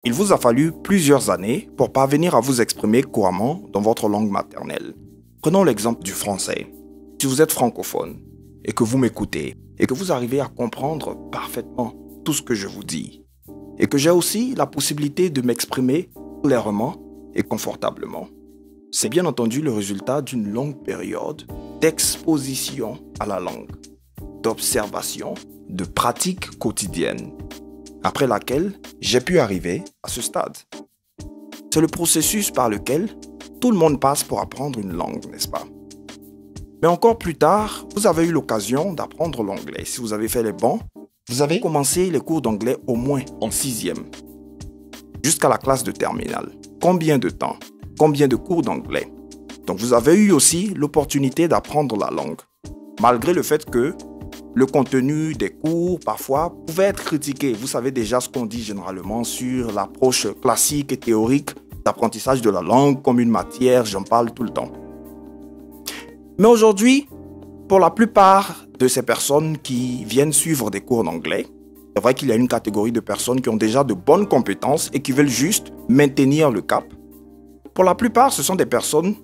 Il vous a fallu plusieurs années pour parvenir à vous exprimer couramment dans votre langue maternelle. Prenons l'exemple du français. Si vous êtes francophone et que vous m'écoutez et que vous arrivez à comprendre parfaitement tout ce que je vous dis et que j'ai aussi la possibilité de m'exprimer clairement et confortablement, c'est bien entendu le résultat d'une longue période d'exposition à la langue, d'observation, de pratique quotidienne, après laquelle j'ai pu arriver à ce stade. C'est le processus par lequel tout le monde passe pour apprendre une langue, n'est-ce pas? Mais encore plus tard, vous avez eu l'occasion d'apprendre l'anglais. Si vous avez fait les bons, vous avez commencé les cours d'anglais au moins en 6e, jusqu'à la classe de terminale. Combien de temps? Combien de cours d'anglais? Donc vous avez eu aussi l'opportunité d'apprendre la langue, malgré le fait que le contenu des cours, parfois, pouvait être critiqué. Vous savez déjà ce qu'on dit généralement sur l'approche classique et théorique d'apprentissage de la langue comme une matière, j'en parle tout le temps. Mais aujourd'hui, pour la plupart de ces personnes qui viennent suivre des cours d'anglais, c'est vrai qu'il y a une catégorie de personnes qui ont déjà de bonnes compétences et qui veulent juste maintenir le cap. Pour la plupart, ce sont des personnes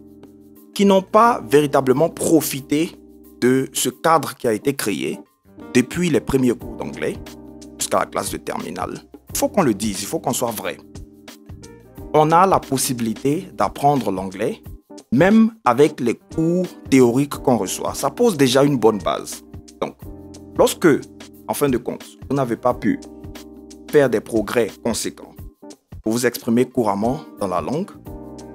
qui n'ont pas véritablement profité de ce cadre qui a été créé depuis les premiers cours d'anglais jusqu'à la classe de terminale. Il faut qu'on le dise, il faut qu'on soit vrai. On a la possibilité d'apprendre l'anglais, même avec les cours théoriques qu'on reçoit. Ça pose déjà une bonne base. Donc, lorsque, en fin de compte, vous n'avez pas pu faire des progrès conséquents pour vous exprimer couramment dans la langue,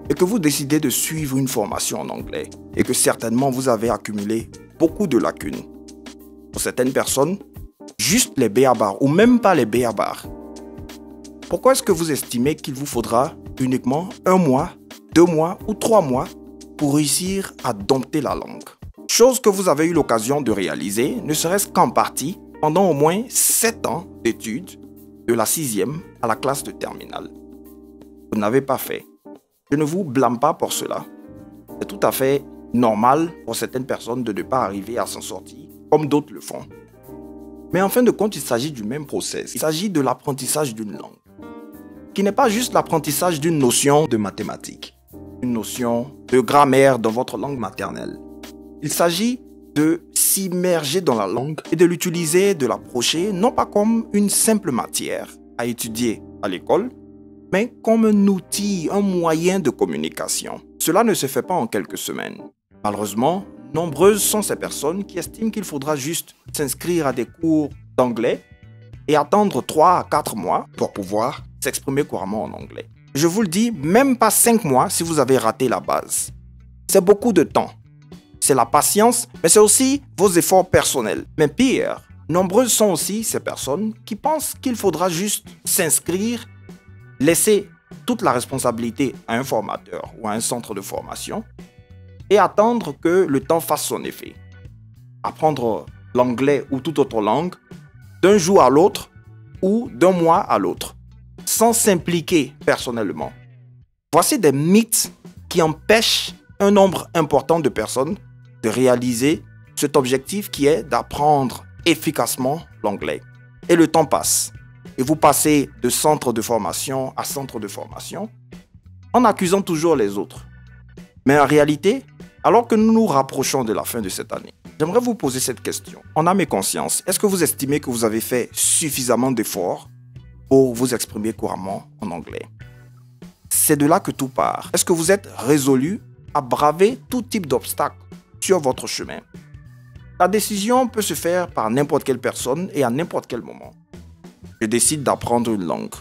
et que vous décidez de suivre une formation en anglais, et que certainement vous avez accumulé beaucoup de lacunes. Pour certaines personnes, juste les b.a.-bar ou même pas les b.a.-bar. Pourquoi est-ce que vous estimez qu'il vous faudra uniquement 1 mois, 2 mois ou 3 mois pour réussir à dompter la langue? Chose que vous avez eu l'occasion de réaliser, ne serait-ce qu'en partie, pendant au moins 7 ans d'études, de la 6e à la classe de terminale. Vous n'avez pas fait. Je ne vous blâme pas pour cela. C'est tout à fait normal pour certaines personnes de ne pas arriver à s'en sortir, comme d'autres le font. Mais en fin de compte, il s'agit du même process. Il s'agit de l'apprentissage d'une langue, qui n'est pas juste l'apprentissage d'une notion de mathématiques, une notion de grammaire dans votre langue maternelle. Il s'agit de s'immerger dans la langue et de l'utiliser, de l'approcher, non pas comme une simple matière à étudier à l'école, mais comme un outil, un moyen de communication. Cela ne se fait pas en quelques semaines. Malheureusement, nombreuses sont ces personnes qui estiment qu'il faudra juste s'inscrire à des cours d'anglais et attendre 3 à 4 mois pour pouvoir s'exprimer couramment en anglais. Je vous le dis, même pas 5 mois si vous avez raté la base. C'est beaucoup de temps. C'est la patience, mais c'est aussi vos efforts personnels. Mais pire, nombreuses sont aussi ces personnes qui pensent qu'il faudra juste s'inscrire, laisser toute la responsabilité à un formateur ou à un centre de formation et attendre que le temps fasse son effet. Apprendre l'anglais ou toute autre langue d'un jour à l'autre ou d'un mois à l'autre, sans s'impliquer personnellement. Voici des mythes qui empêchent un nombre important de personnes de réaliser cet objectif qui est d'apprendre efficacement l'anglais. Et le temps passe. Et vous passez de centre de formation à centre de formation en accusant toujours les autres. Mais en réalité, alors que nous nous rapprochons de la fin de cette année, j'aimerais vous poser cette question. En âme et conscience, est-ce que vous estimez que vous avez fait suffisamment d'efforts pour vous exprimer couramment en anglais? C'est de là que tout part. Est-ce que vous êtes résolu à braver tout type d'obstacles sur votre chemin? La décision peut se faire par n'importe quelle personne et à n'importe quel moment. Je décide d'apprendre une langue.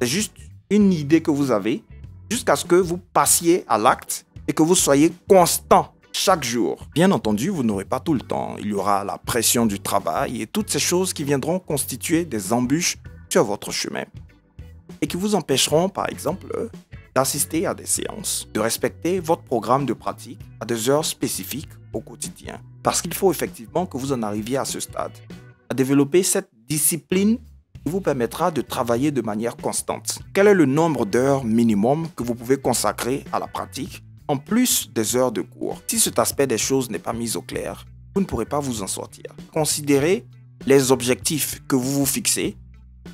C'est juste une idée que vous avez jusqu'à ce que vous passiez à l'acte et que vous soyez constant chaque jour. Bien entendu, vous n'aurez pas tout le temps. Il y aura la pression du travail et toutes ces choses qui viendront constituer des embûches sur votre chemin et qui vous empêcheront, par exemple, d'assister à des séances, de respecter votre programme de pratique à des heures spécifiques au quotidien. Parce qu'il faut effectivement que vous en arriviez à ce stade, à développer cette discipline qui vous permettra de travailler de manière constante. Quel est le nombre d'heures minimum que vous pouvez consacrer à la pratique en plus des heures de cours? Si cet aspect des choses n'est pas mis au clair, vous ne pourrez pas vous en sortir. Considérez les objectifs que vous vous fixez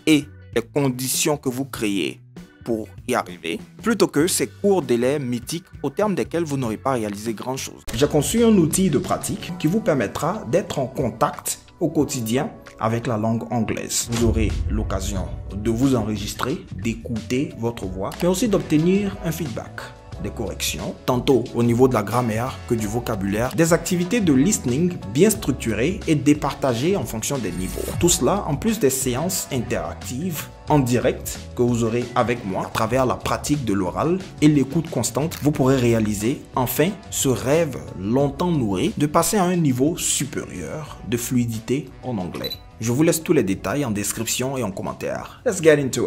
et les conditions que vous créez pour y arriver, plutôt que ces courts délais mythiques au terme desquels vous n'aurez pas réalisé grand-chose. J'ai conçu un outil de pratique qui vous permettra d'être en contact au quotidien avec la langue anglaise. Vous aurez l'occasion de vous enregistrer, d'écouter votre voix, mais aussi d'obtenir un feedback, des corrections, tantôt au niveau de la grammaire que du vocabulaire, des activités de listening bien structurées et départagées en fonction des niveaux. Tout cela en plus des séances interactives en direct que vous aurez avec moi à travers la pratique de l'oral et l'écoute constante. Vous pourrez réaliser enfin ce rêve longtemps nourri de passer à un niveau supérieur de fluidité en anglais. Je vous laisse tous les détails en description et en commentaire. Let's get into it.